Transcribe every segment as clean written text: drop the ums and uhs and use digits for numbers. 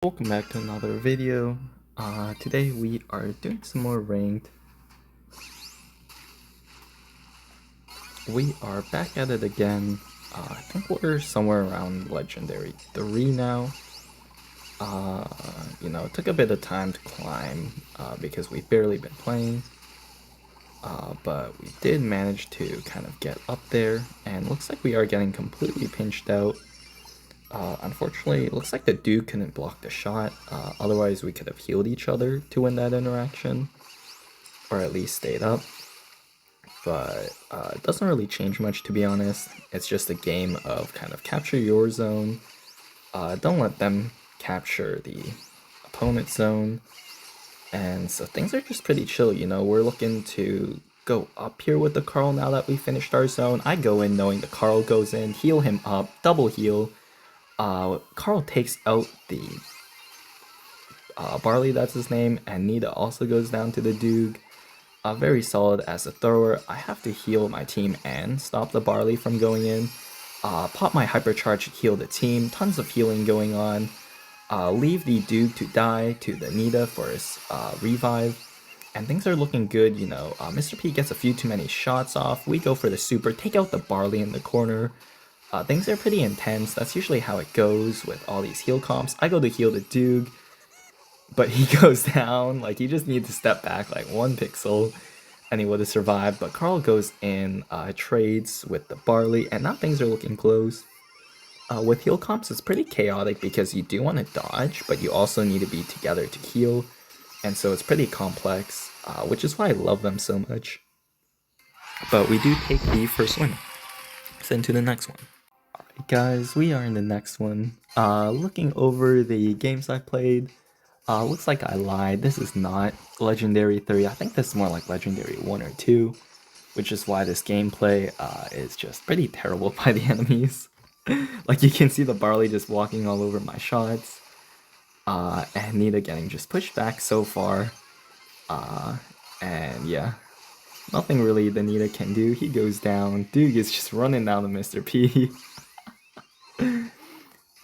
Welcome back to another video. Today we are doing some more ranked. We are back at it again. I think we're somewhere around Legendary 3 now. It took a bit of time to climb because we've barely been playing. But we did manage to kind of get up there, and looks like we are getting completely pinched out. Unfortunately, it looks like the dude couldn't block the shot, otherwise we could have healed each other to win that interaction, or at least stayed up. But it doesn't really change much, to be honest. It's just a game of kind of capture your zone, don't let them capture the opponent's zone, and so things are just pretty chill, we're looking to go up here with the Carl now that we finished our zone. I go in knowing the Carl goes in, heal him up, double heal. Carl takes out the Barley, that's his name, and Nita also goes down to the Duke. Very solid as a thrower. I have to heal my team and stop the Barley from going in. Pop my hypercharge, heal the team, tons of healing going on. Leave the Duke to die to the Nita for his revive. And things are looking good, Mr. P gets a few too many shots off. We go for the super, take out the Barley in the corner. Things are pretty intense. That's usually how it goes with all these heal comps. I go to heal the Duke, but he goes down. Like, he just needs to step back like 1 pixel and he would have survived. But Carl goes in, trades with the Barley, and now things are looking close. With heal comps, it's pretty chaotic because you do want to dodge, but you also need to be together to heal. And so it's pretty complex, which is why I love them so much. But we do take the first win. Let's into the next one. Alright guys, we are in the next one. Looking over the games I played, looks like I lied. This is not Legendary 3. I think this is more like Legendary 1 or 2, which is why this gameplay is just pretty terrible by the enemies. Like, you can see the Barley just walking all over my shots, and Nita getting just pushed back so far. And yeah, nothing really the Nita can do. He goes down. Duke is just running down to Mr. P.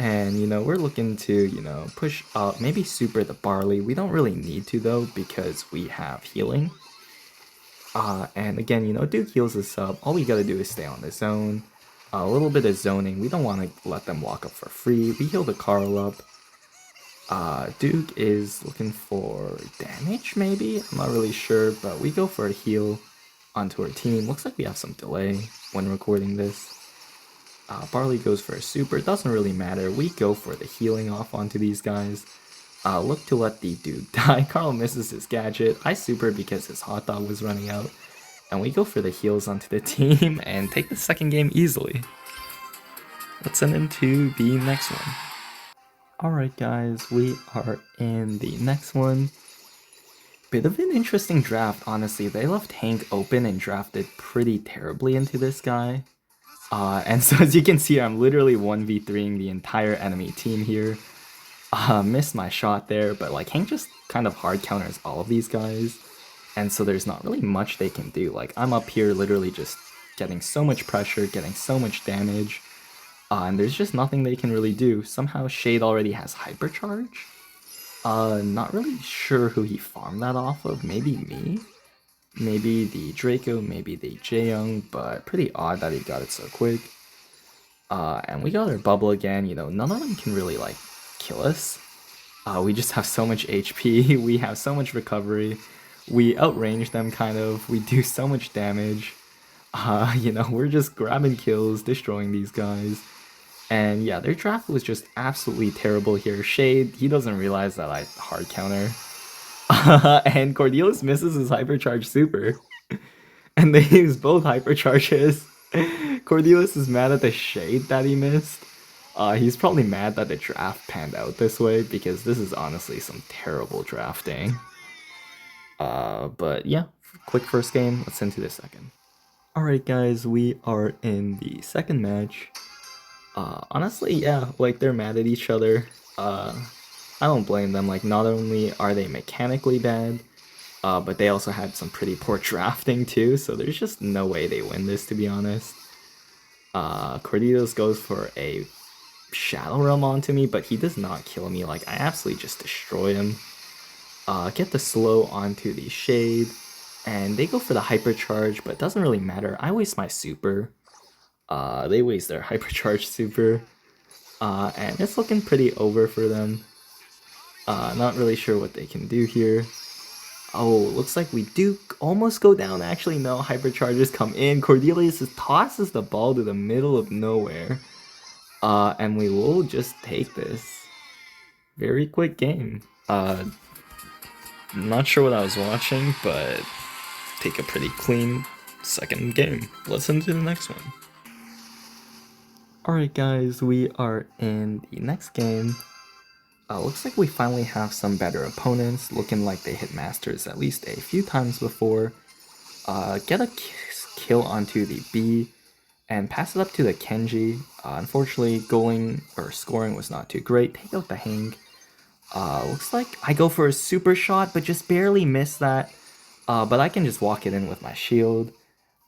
And, we're looking to, push up, maybe super the Barley. We don't really need to, though, because we have healing. And again, Duke heals us up. All we gotta do is stay on the zone. A little bit of zoning. We don't want to let them walk up for free. We heal the Carl up. Duke is looking for damage, maybe? I'm not really sure, but we go for a heal onto our team. Looks like we have some delay when recording this. Barley goes for a super, doesn't really matter. We go for the healing off onto these guys. Look to let the Duke die. Carl misses his gadget. I super because his hot dog was running out. And we go for the heals onto the team and take the second game easily. Let's send into the next one. Alright guys, we are in the next one. Bit of an interesting draft, honestly. They left Hank open and drafted pretty terribly into this guy. And so as you can see, I'm literally 1v3ing the entire enemy team here. Missed my shot there, but like Hank just kind of hard counters all of these guys. And so there's not really much they can do. Like, I'm up here literally just getting so much pressure, getting so much damage. And there's just nothing they can really do. Somehow Shade already has hypercharge. Not really sure who he farmed that off of. Maybe me? Maybe the Draco, maybe the Jaeyoung, but pretty odd that he got it so quick. And we got our bubble again, none of them can really, like, kill us. We just have so much HP, we have so much recovery, we outrange them kind of, we do so much damage. We're just grabbing kills, destroying these guys. And yeah, their draft was just absolutely terrible here. Shade, he doesn't realize that I hard counter. And Cordelis misses his hypercharge super. And they use both hypercharges. Cordelis is mad at the Shade that he missed. He's probably mad that the draft panned out this way, because this is honestly some terrible drafting. But yeah, quick first game, let's into the second. Alright guys, we are in the second match. Honestly, yeah, like, they're mad at each other. I don't blame them. Like, not only are they mechanically bad, but they also had some pretty poor drafting too, so there's just no way they win this, to be honest. Cordelis goes for a Shadow Realm onto me, but he does not kill me. Like, I absolutely just destroy him. Get the slow onto the Shade, and they go for the Hypercharge, but it doesn't really matter. I waste my super. They waste their Hypercharge super. And it's looking pretty over for them. Not really sure what they can do here. Oh, looks like we do almost go down. Actually, no, Hyperchargers come in. Cordelius tosses the ball to the middle of nowhere. And we will just take this. Very quick game. Not sure what I was watching, but take a pretty clean second game. Let's into the next one. Alright guys, we are in the next game. Looks like we finally have some better opponents, looking like they hit Masters at least a few times before. Get a kill onto the B, and pass it up to the Kenji. Unfortunately, going or scoring was not too great. Take out the Hang. Looks like I go for a super shot, but just barely miss that. But I can just walk it in with my shield.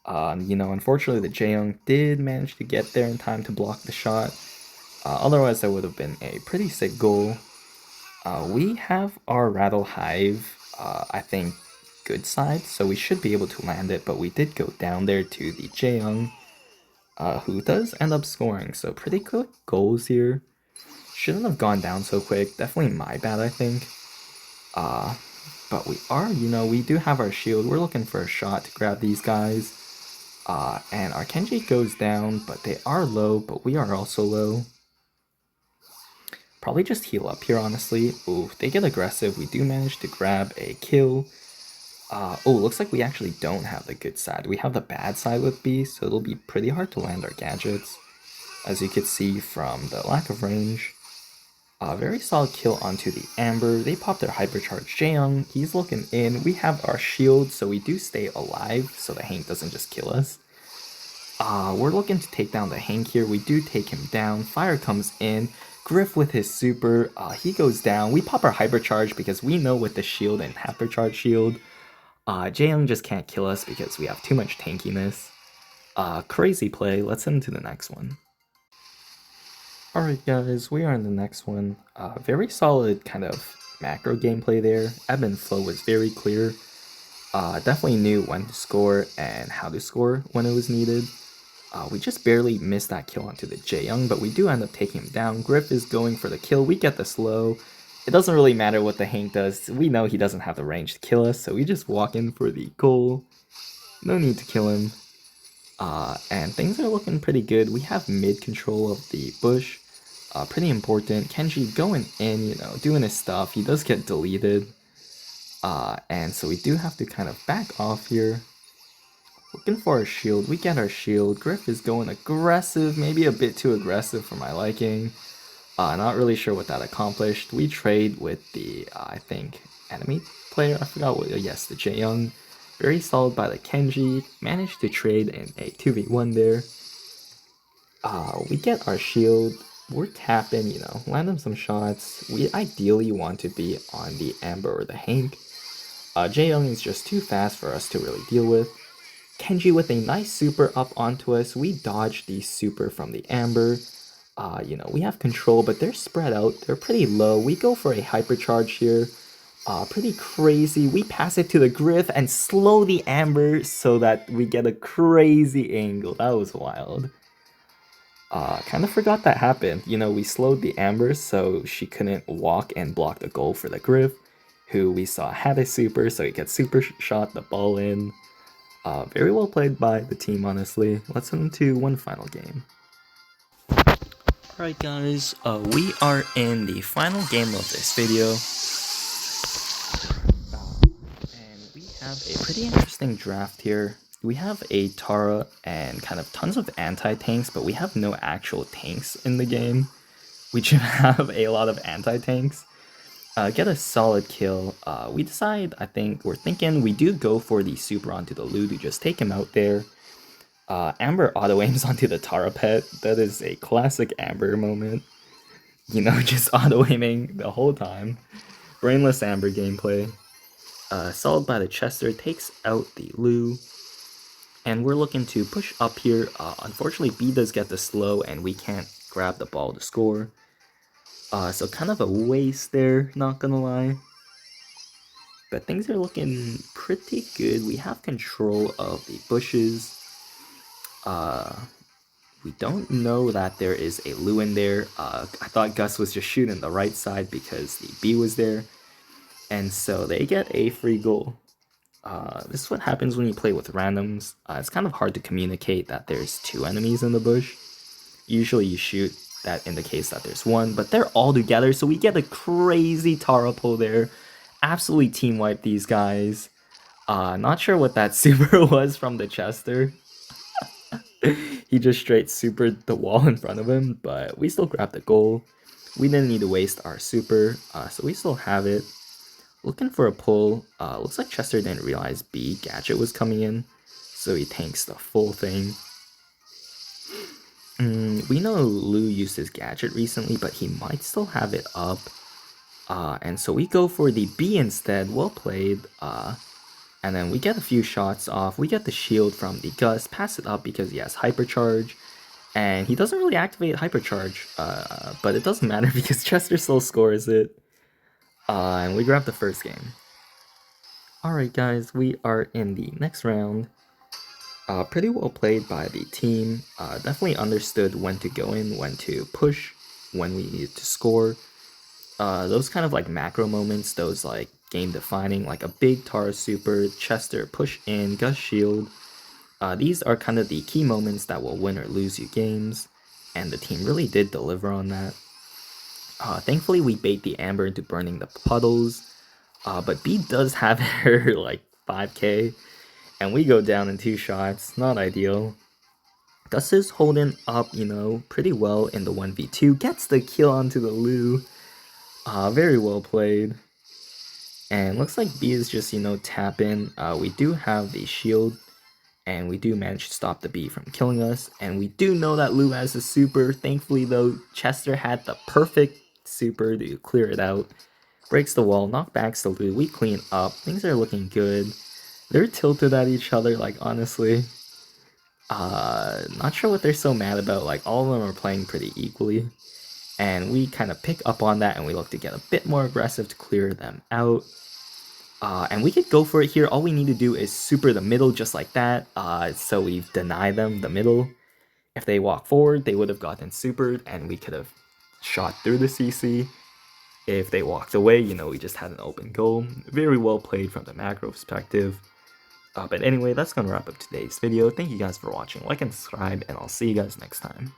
Unfortunately, the Jaeyoung did manage to get there in time to block the shot. Otherwise, that would have been a pretty sick goal. We have our Rattle Hive, I think, good side, so we should be able to land it, but we did go down there to the Jaeyoung, who does end up scoring, so pretty quick goals here. Shouldn't have gone down so quick, definitely my bad, I think. But we are, we do have our shield, we're looking for a shot to grab these guys. And our Kenji goes down, but they are low, but we are also low. Probably just heal up here, honestly. Ooh, they get aggressive. We do manage to grab a kill. Oh, looks like we actually don't have the good side. We have the bad side with B, so it'll be pretty hard to land our gadgets. As you can see from the lack of range. Very solid kill onto the Amber. They pop their Hypercharge Jaeyoung. He's looking in. We have our shield, so we do stay alive, so the Hank doesn't just kill us. We're looking to take down the Hank here. We do take him down. Fire comes in. Griff with his super. He goes down. We pop our Hypercharge because we know with the shield and Hypercharge shield, Jaeyoung just can't kill us because we have too much tankiness. Crazy play. Let's head into the next one. Alright guys, we are in the next one. Very solid kind of macro gameplay there. Ebb and flow was very clear. Definitely knew when to score and how to score when it was needed. We just barely missed that kill onto the Jaeyoung, but we do end up taking him down. Griff is going for the kill. We get the slow. It doesn't really matter what the Hank does. We know he doesn't have the range to kill us, so we just walk in for the goal. No need to kill him. And things are looking pretty good. We have mid control of the bush. Pretty important. Kenji going in, doing his stuff. He does get deleted. And so we do have to kind of back off here. Looking for our shield. We get our shield. Griff is going aggressive. Maybe a bit too aggressive for my liking. Not really sure what that accomplished. We trade with the, I think, enemy player. I forgot what. Yes, the Jaeyoung. Very solid by the Kenji. Managed to trade in a 2v1 there. We get our shield. We're tapping, land them some shots. We ideally want to be on the Amber or the Hank. Jaeyoung is just too fast for us to really deal with. Kenji with a nice super up onto us. We dodge the super from the Amber. We have control, but they're spread out. They're pretty low. We go for a Hypercharge here. Pretty crazy. We pass it to the Griff and slow the Amber so that we get a crazy angle. That was wild. Kind of forgot that happened. We slowed the Amber so she couldn't walk and block the goal for the Griff, who we saw had a super, so he gets super shot the ball in. Very well played by the team, honestly. Let's head into one final game. Alright guys, we are in the final game of this video. And we have a pretty interesting draft here. We have a Tara and kind of tons of anti-tanks, but we have no actual tanks in the game. We just have a lot of anti-tanks. Get a solid kill. We decide, we're thinking we do go for the super onto the Lu to just take him out there. Amber auto-aims onto the Tara pet. That is a classic Amber moment. Just auto-aiming the whole time. Brainless Amber gameplay. Solid by the Chester, takes out the Lu. And we're looking to push up here. Unfortunately, B does get the slow, and we can't grab the ball to score. So kind of a waste there, not gonna lie. But things are looking pretty good. We have control of the bushes. We don't know that there is a Lu in there. I thought Gus was just shooting the right side because the B was there. And so they get a free goal. This is what happens when you play with randoms. It's kind of hard to communicate that there's 2 enemies in the bush. Usually you shoot, that indicates that there's 1, but they're all together, so we get a crazy Taro pull there. Absolutely team wipe these guys. Not sure what that super was from the Chester. He just straight supered the wall in front of him, but we still grabbed the goal. We didn't need to waste our super, so we still have it. Looking for a pull. Looks like Chester didn't realize B gadget was coming in, so he tanks the full thing. We know Lu used his gadget recently, but he might still have it up. And so we go for the B instead. Well played. And then we get a few shots off. We get the shield from the Gus, pass it up because he has Hypercharge. And he doesn't really activate Hypercharge, but it doesn't matter because Chester still scores it. And we grab the first game. Alright guys, we are in the next round. Pretty well played by the team. Definitely understood when to go in, when to push, when we needed to score. Those kind of like macro moments, those like game defining, like a big Tara super, Chester push in, Gus shield. These are kind of the key moments that will win or lose you games, and the team really did deliver on that. Thankfully we bait the Amber into burning the puddles, but B does have her like 5k, and we go down in 2 shots, not ideal. Gus is holding up, you know, pretty well in the 1v2, gets the kill onto the Lu. Very well played. And looks like B is just, you know, tap in. We do have the shield, and we do manage to stop the B from killing us. And we do know that Lu has a super. Thankfully, though, Chester had the perfect super to clear it out. Breaks the wall, knockbacks the Lu. We clean up. Things are looking good. They're tilted at each other, like, honestly. Not sure what they're so mad about. Like, all of them are playing pretty equally. And we kind of pick up on that, and we look to get a bit more aggressive to clear them out. And we could go for it here. All we need to do is super the middle just like that. So we deny them the middle. If they walk forward, they would have gotten supered, and we could have shot through the CC. If they walked away, you know, we just had an open goal. Very well played from the macro perspective. But anyway, that's going to wrap up today's video. Thank you guys for watching. Like and subscribe, and I'll see you guys next time.